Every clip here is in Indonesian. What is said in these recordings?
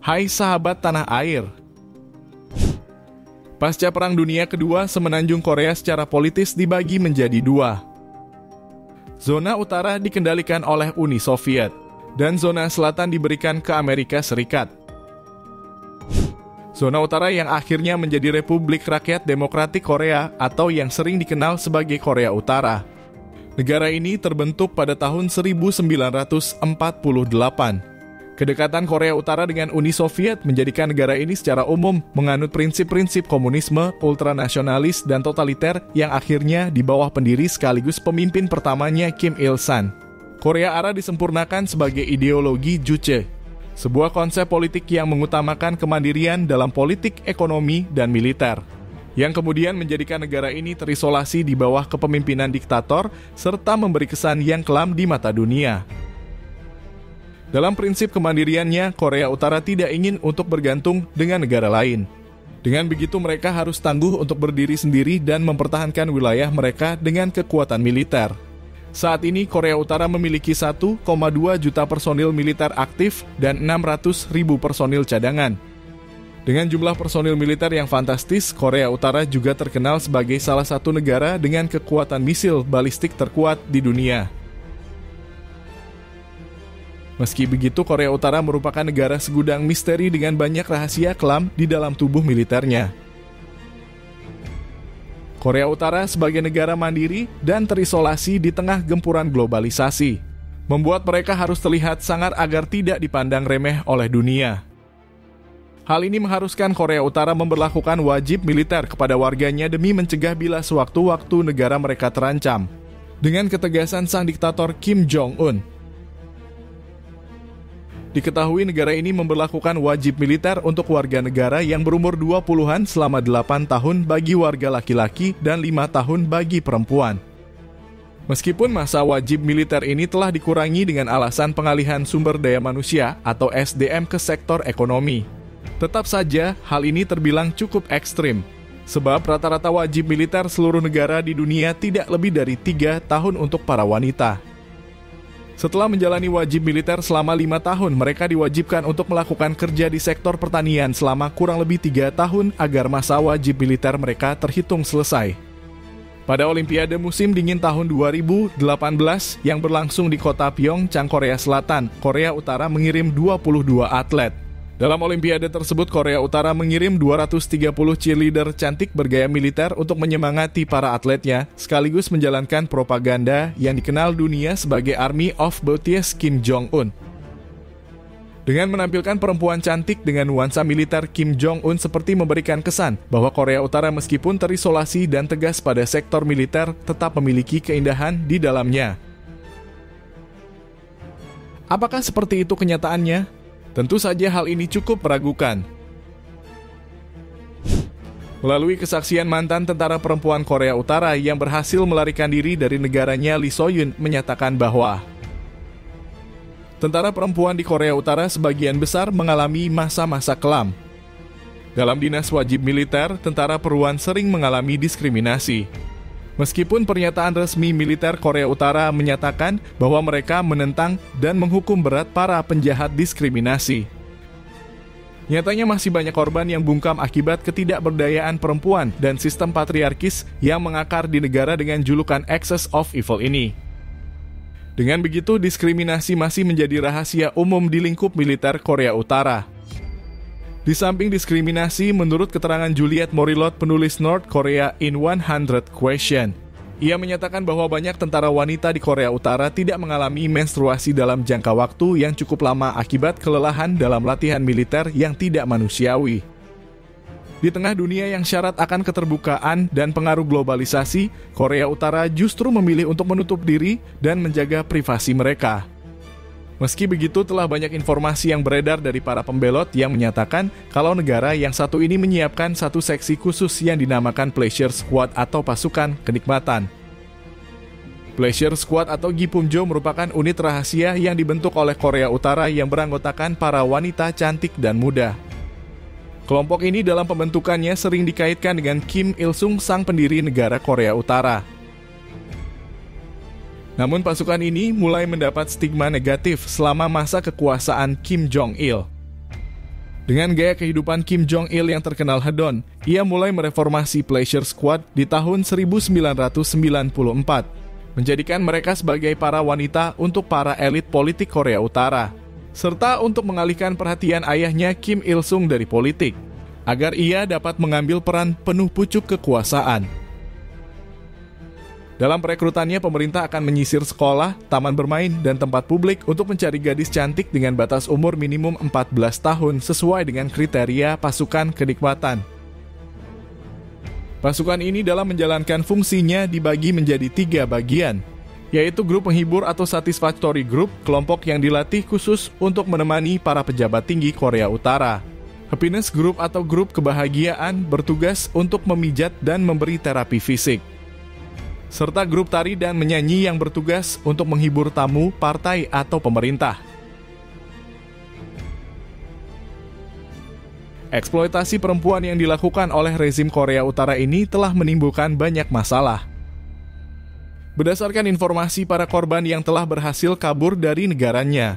Hai sahabat tanah air. Pasca Perang Dunia Kedua, semenanjung Korea secara politis dibagi menjadi dua. Zona utara dikendalikan oleh Uni Soviet, dan zona selatan diberikan ke Amerika Serikat. Zona utara yang akhirnya menjadi Republik Rakyat Demokratik Korea atau yang sering dikenal sebagai Korea Utara. Negara ini terbentuk pada tahun 1948. Kedekatan Korea Utara dengan Uni Soviet menjadikan negara ini secara umum menganut prinsip-prinsip komunisme, ultranasionalis, dan totaliter yang akhirnya di bawah pendiri sekaligus pemimpin pertamanya Kim Il-sung. Korea Utara disempurnakan sebagai ideologi Juche, sebuah konsep politik yang mengutamakan kemandirian dalam politik, ekonomi, dan militer, yang kemudian menjadikan negara ini terisolasi di bawah kepemimpinan diktator serta memberi kesan yang kelam di mata dunia. Dalam prinsip kemandiriannya, Korea Utara tidak ingin untuk bergantung dengan negara lain. Dengan begitu mereka harus tangguh untuk berdiri sendiri dan mempertahankan wilayah mereka dengan kekuatan militer. Saat ini Korea Utara memiliki 1,2 juta personil militer aktif dan 600.000 personil cadangan. Dengan jumlah personil militer yang fantastis, Korea Utara juga terkenal sebagai salah satu negara dengan kekuatan misil balistik terkuat di dunia. Meski begitu, Korea Utara merupakan negara segudang misteri dengan banyak rahasia kelam di dalam tubuh militernya. Korea Utara sebagai negara mandiri dan terisolasi di tengah gempuran globalisasi, membuat mereka harus terlihat sangar agar tidak dipandang remeh oleh dunia. Hal ini mengharuskan Korea Utara memberlakukan wajib militer kepada warganya demi mencegah bila sewaktu-waktu negara mereka terancam. Dengan ketegasan sang diktator Kim Jong-un, diketahui negara ini memberlakukan wajib militer untuk warga negara yang berumur 20-an selama 8 tahun bagi warga laki-laki dan 5 tahun bagi perempuan. Meskipun masa wajib militer ini telah dikurangi dengan alasan pengalihan sumber daya manusia atau SDM ke sektor ekonomi, tetap saja hal ini terbilang cukup ekstrim, sebab rata-rata wajib militer seluruh negara di dunia tidak lebih dari 3 tahun untuk para wanita. Setelah menjalani wajib militer selama 5 tahun, mereka diwajibkan untuk melakukan kerja di sektor pertanian selama kurang lebih 3 tahun agar masa wajib militer mereka terhitung selesai. Pada Olimpiade musim dingin tahun 2018 yang berlangsung di kota Pyeongchang, Korea Selatan, Korea Utara mengirim 22 atlet. Dalam Olimpiade tersebut, Korea Utara mengirim 230 cheerleader cantik bergaya militer untuk menyemangati para atletnya, sekaligus menjalankan propaganda yang dikenal dunia sebagai Army of BTS Kim Jong-un. Dengan menampilkan perempuan cantik dengan nuansa militer, Kim Jong-un seperti memberikan kesan bahwa Korea Utara meskipun terisolasi dan tegas pada sektor militer, tetap memiliki keindahan di dalamnya. Apakah seperti itu kenyataannya? Tentu saja hal ini cukup meragukan. Melalui kesaksian mantan tentara perempuan Korea Utara yang berhasil melarikan diri dari negaranya, Lee So-yun menyatakan bahwa tentara perempuan di Korea Utara sebagian besar mengalami masa-masa kelam. Dalam dinas wajib militer, tentara perempuan sering mengalami diskriminasi. Meskipun pernyataan resmi militer Korea Utara menyatakan bahwa mereka menentang dan menghukum berat para penjahat diskriminasi, nyatanya masih banyak korban yang bungkam akibat ketidakberdayaan perempuan dan sistem patriarkis yang mengakar di negara dengan julukan Axis of Evil ini. Dengan begitu, diskriminasi masih menjadi rahasia umum di lingkup militer Korea Utara. Di samping diskriminasi, menurut keterangan Juliet Morilot, penulis North Korea in 100 Question, ia menyatakan bahwa banyak tentara wanita di Korea Utara tidak mengalami menstruasi dalam jangka waktu yang cukup lama akibat kelelahan dalam latihan militer yang tidak manusiawi. Di tengah dunia yang syarat akan keterbukaan dan pengaruh globalisasi, Korea Utara justru memilih untuk menutup diri dan menjaga privasi mereka. Meski begitu, telah banyak informasi yang beredar dari para pembelot yang menyatakan kalau negara yang satu ini menyiapkan satu seksi khusus yang dinamakan Pleasure Squad atau pasukan kenikmatan. Pleasure Squad atau Gipumjo merupakan unit rahasia yang dibentuk oleh Korea Utara yang beranggotakan para wanita cantik dan muda. Kelompok ini dalam pembentukannya sering dikaitkan dengan Kim Il-sung, sang pendiri negara Korea Utara. Namun pasukan ini mulai mendapat stigma negatif selama masa kekuasaan Kim Jong-il. Dengan gaya kehidupan Kim Jong-il yang terkenal hedon, ia mulai mereformasi Pleasure Squad di tahun 1994, menjadikan mereka sebagai para wanita untuk para elit politik Korea Utara, serta untuk mengalihkan perhatian ayahnya Kim Il-sung dari politik, agar ia dapat mengambil peran penuh pucuk kekuasaan. Dalam perekrutannya, pemerintah akan menyisir sekolah, taman bermain, dan tempat publik untuk mencari gadis cantik dengan batas umur minimum 14 tahun sesuai dengan kriteria pasukan kenikmatan. Pasukan ini dalam menjalankan fungsinya dibagi menjadi 3 bagian, yaitu grup penghibur atau satisfactory group, kelompok yang dilatih khusus untuk menemani para pejabat tinggi Korea Utara. Happiness group atau grup kebahagiaan bertugas untuk memijat dan memberi terapi fisik. Serta grup tari dan menyanyi yang bertugas untuk menghibur tamu, partai, atau pemerintah. Eksploitasi perempuan yang dilakukan oleh rezim Korea Utara ini telah menimbulkan banyak masalah. Berdasarkan informasi para korban yang telah berhasil kabur dari negaranya,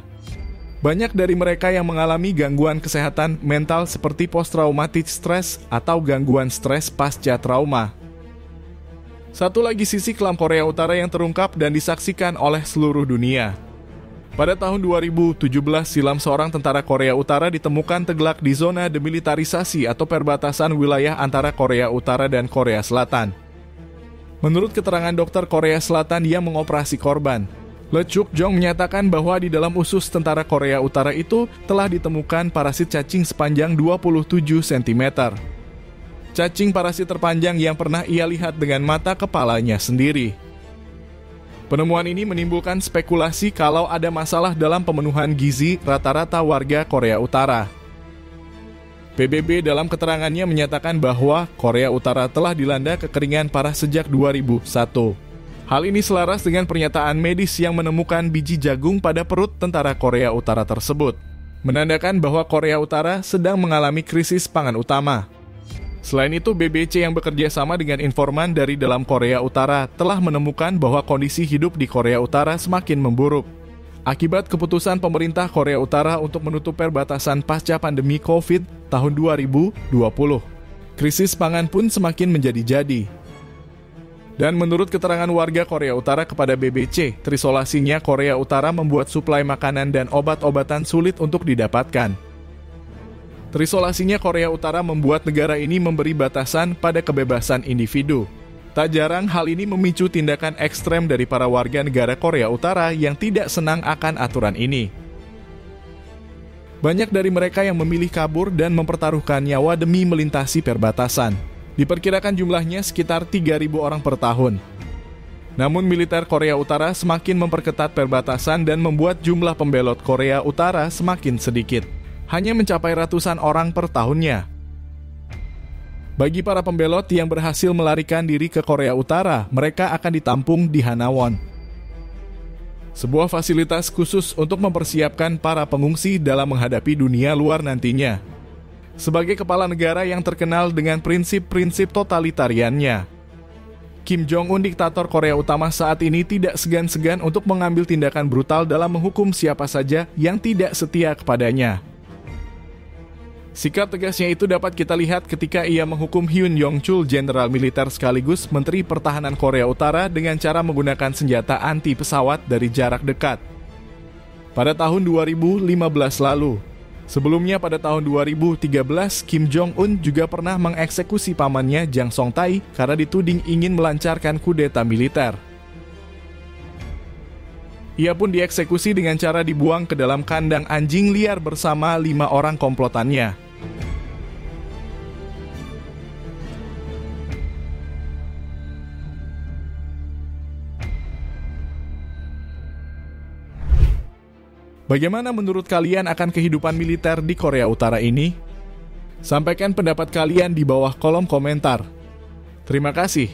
banyak dari mereka yang mengalami gangguan kesehatan mental seperti post-traumatic stress atau gangguan stres pasca trauma. Satu lagi sisi kelam Korea Utara yang terungkap dan disaksikan oleh seluruh dunia. Pada tahun 2017 silam seorang tentara Korea Utara ditemukan teglak di zona demilitarisasi atau perbatasan wilayah antara Korea Utara dan Korea Selatan. Menurut keterangan dokter Korea Selatan yang mengoperasi korban, Lee Chuk-jong menyatakan bahwa di dalam usus tentara Korea Utara itu telah ditemukan parasit cacing sepanjang 27 cm. Cacing parasit terpanjang yang pernah ia lihat dengan mata kepalanya sendiri. Penemuan ini menimbulkan spekulasi kalau ada masalah dalam pemenuhan gizi rata-rata warga Korea Utara. PBB dalam keterangannya menyatakan bahwa Korea Utara telah dilanda kekeringan parah sejak 2001. Hal ini selaras dengan pernyataan medis yang menemukan biji jagung pada perut tentara Korea Utara tersebut, menandakan bahwa Korea Utara sedang mengalami krisis pangan utama. Selain itu, BBC yang bekerja sama dengan informan dari dalam Korea Utara telah menemukan bahwa kondisi hidup di Korea Utara semakin memburuk akibat keputusan pemerintah Korea Utara untuk menutup perbatasan pasca pandemi COVID tahun 2020. Krisis pangan pun semakin menjadi-jadi. Dan menurut keterangan warga Korea Utara kepada BBC, terisolasinya Korea Utara membuat suplai makanan dan obat-obatan sulit untuk didapatkan. Terisolasinya Korea Utara membuat negara ini memberi batasan pada kebebasan individu. Tak jarang hal ini memicu tindakan ekstrem dari para warga negara Korea Utara yang tidak senang akan aturan ini. Banyak dari mereka yang memilih kabur dan mempertaruhkan nyawa demi melintasi perbatasan. Diperkirakan jumlahnya sekitar 3.000 orang per tahun. Namun militer Korea Utara semakin memperketat perbatasan dan membuat jumlah pembelot Korea Utara semakin sedikit. Hanya mencapai ratusan orang per tahunnya. Bagi para pembelot yang berhasil melarikan diri ke Korea Utara, mereka akan ditampung di Hanawon, sebuah fasilitas khusus untuk mempersiapkan para pengungsi dalam menghadapi dunia luar nantinya. Sebagai kepala negara yang terkenal dengan prinsip-prinsip totalitariannya, Kim Jong-un, diktator Korea Utara saat ini, tidak segan-segan untuk mengambil tindakan brutal dalam menghukum siapa saja yang tidak setia kepadanya. Sikap tegasnya itu dapat kita lihat ketika ia menghukum Hyun Yong-chul, jenderal militer sekaligus Menteri Pertahanan Korea Utara, dengan cara menggunakan senjata anti pesawat dari jarak dekat. Pada tahun 2015 lalu. Sebelumnya pada tahun 2013, Kim Jong-un juga pernah mengeksekusi pamannya Jang Song-tae karena dituding ingin melancarkan kudeta militer. Ia pun dieksekusi dengan cara dibuang ke dalam kandang anjing liar bersama 5 orang komplotannya. Bagaimana menurut kalian akan kehidupan militer di Korea Utara ini? Sampaikan pendapat kalian di bawah kolom komentar. Terima kasih.